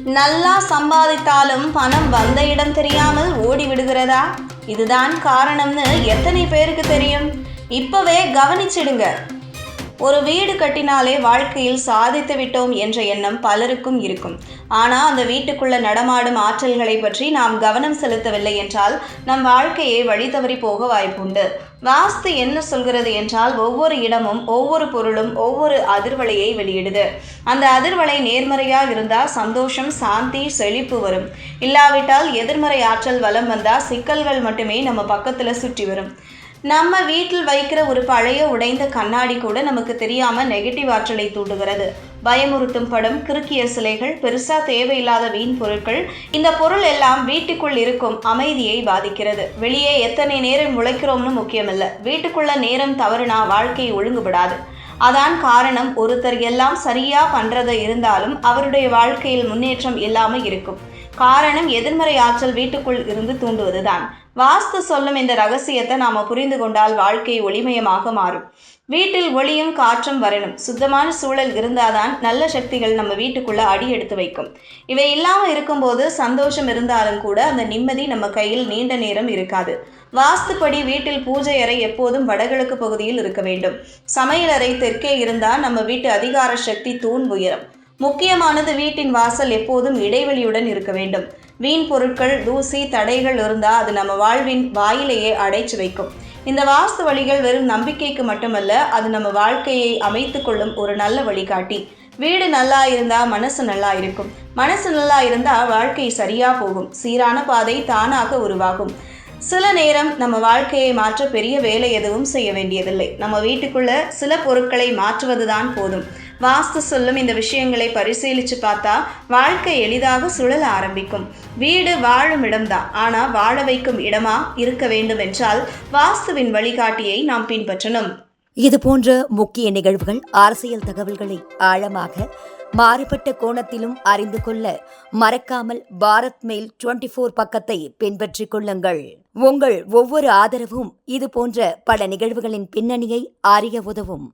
நல்லா சம்பாதித்தாலும் பணம் வந்த இடம் தெரியாமல் ஓடி விடுகிறதா? இதுதான் காரணம்னு எத்தனை பேருக்கு தெரியும்? இப்பவே கவனிச்சிடுங்க. ஒரு வீடு கட்டினாலே வாழ்க்கையில் சாதித்து விட்டோம் என்ற எண்ணம் பலருக்கும் இருக்கும். ஆனால் அந்த வீட்டுக்குள்ள நடமாடும் ஆற்றல்களை பற்றி நாம் கவனம் செலுத்தவில்லை என்றால் நம் வாழ்க்கையை வழி தவறி போக வாய்ப்புண்டு. வாஸ்து என்ன சொல்கிறது என்றால், ஒவ்வொரு இடமும் ஒவ்வொரு பொருளும் ஒவ்வொரு அதிர்வலையை வெளியிடுது. அந்த அதிர்வலை நேர்மறையாக இருந்தால் சந்தோஷம், சாந்தி, செழிப்பு வரும். இல்லாவிட்டால் எதிர்மறை ஆற்றல் வலம் வந்தால் சிக்கல்கள் மட்டுமே நம்ம பக்கத்தில் சுற்றி வரும். நம்ம வீட்டில் வைக்கிற ஒரு பழைய உடைந்த கண்ணாடி கூட நமக்கு தெரியாம நெகட்டிவ் ஆற்றலை தூண்டுகிறது. பயமுறுத்தும் படம், கிறுக்கிய சிலைகள், பெருசா தேவையில்லாத வீண் பொருட்கள், இந்த பொருள் எல்லாம் வீட்டுக்குள் இருக்கும் அமைதியை பாதிக்கிறது. வெளியே எத்தனை நேரம் உழைக்கிறோம்னு முக்கியமில்ல, வீட்டுக்குள்ள நேரம் தவறுனா வாழ்க்கை ஒழுங்குபடாது. அதான் காரணம். ஒருத்தர் எல்லாம் சரியா பண்றது இருந்தாலும் அவருடைய வாழ்க்கையில் முன்னேற்றம் இல்லாமல் இருக்கும். காரணம் எதிர்மறை ஆற்றல் வீட்டுக்குள் இருந்து தூண்டுவதுதான். வாஸ்து சொல்லும் இந்த ரகசியத்தை நாம புரிந்து கொண்டால் வாழ்க்கை ஒளிமயமாக மாறும். வீட்டில் ஒளியும் காற்றும் வரணும். சுத்தமான சூழல் இருந்தாதான் நல்ல சக்திகள் நம்ம வீட்டுக்குள்ள அடி எடுத்து வைக்கும். இவை இல்லாமல் இருக்கும்போது சந்தோஷம் இருந்தாலும் கூட அந்த நிம்மதி நம்ம கையில் நீண்ட நேரம் இருக்காது. வாஸ்துப்படி வீட்டில் பூஜை அறை எப்போதும் வடகிழக்கு பகுதியில் இருக்க வேண்டும். சமையலறை தெற்கே இருந்தால் நம்ம வீட்டு அதிகார சக்தி தூண் உயரம். முக்கியமானது, வீட்டின் வாசல் எப்போதும் இடைவெளியுடன் இருக்க வேண்டும். வீண் பொருட்கள், தூசி, தடைகள் இருந்தால் அது நம்ம வாழ்வின் வாயிலையே அடைச்சு வைக்கும். இந்த வாஸ்து வழிகள் வெறும் நம்பிக்கைக்கு மட்டுமல்ல, அது நம்ம வாழ்க்கையை அமைத்து கொள்ளும் ஒரு நல்ல வழிகாட்டி. வீடு நல்லா இருந்தா மனசு நல்லா இருக்கும். மனசு நல்லா இருந்தா வாழ்க்கை சரியா போகும். சீரான பாதை தானாக உருவாகும். சில நேரம் நம்ம வாழ்க்கையை மாற்ற பெரிய வேலை எதுவும் செய்ய வேண்டியதில்லை. நம்ம வீட்டுக்குள்ள சில பொருட்களை மாற்றுவதுதான் போதும். வாஸ்து சொல்லும் இந்த விஷயங்களை பரிசீலித்து பார்த்தா வாழ்க்கை எளிதாக சுழல ஆரம்பிக்கும். வீடு வாழும் இடம்தான், ஆனால் வாழ வைக்கும் இடமா இருக்க வேண்டும் என்றால் வாஸ்துவின் வழிகாட்டியை நாம் பின்பற்றணும். இது போன்ற முக்கிய நிகழ்வுகள், அரசியல் தகவல்களை ஆழமாக மாறுபட்ட கோணத்திலும் அறிந்து கொள்ள மறக்காமல் பாரத் மெயில் 24 பக்கத்தை பின்பற்றிக் கொள்ளுங்கள். உங்கள் ஒவ்வொரு ஆதரவும் இது போன்ற பல நிகழ்வுகளின் பின்னணியை அறிய உதவும்.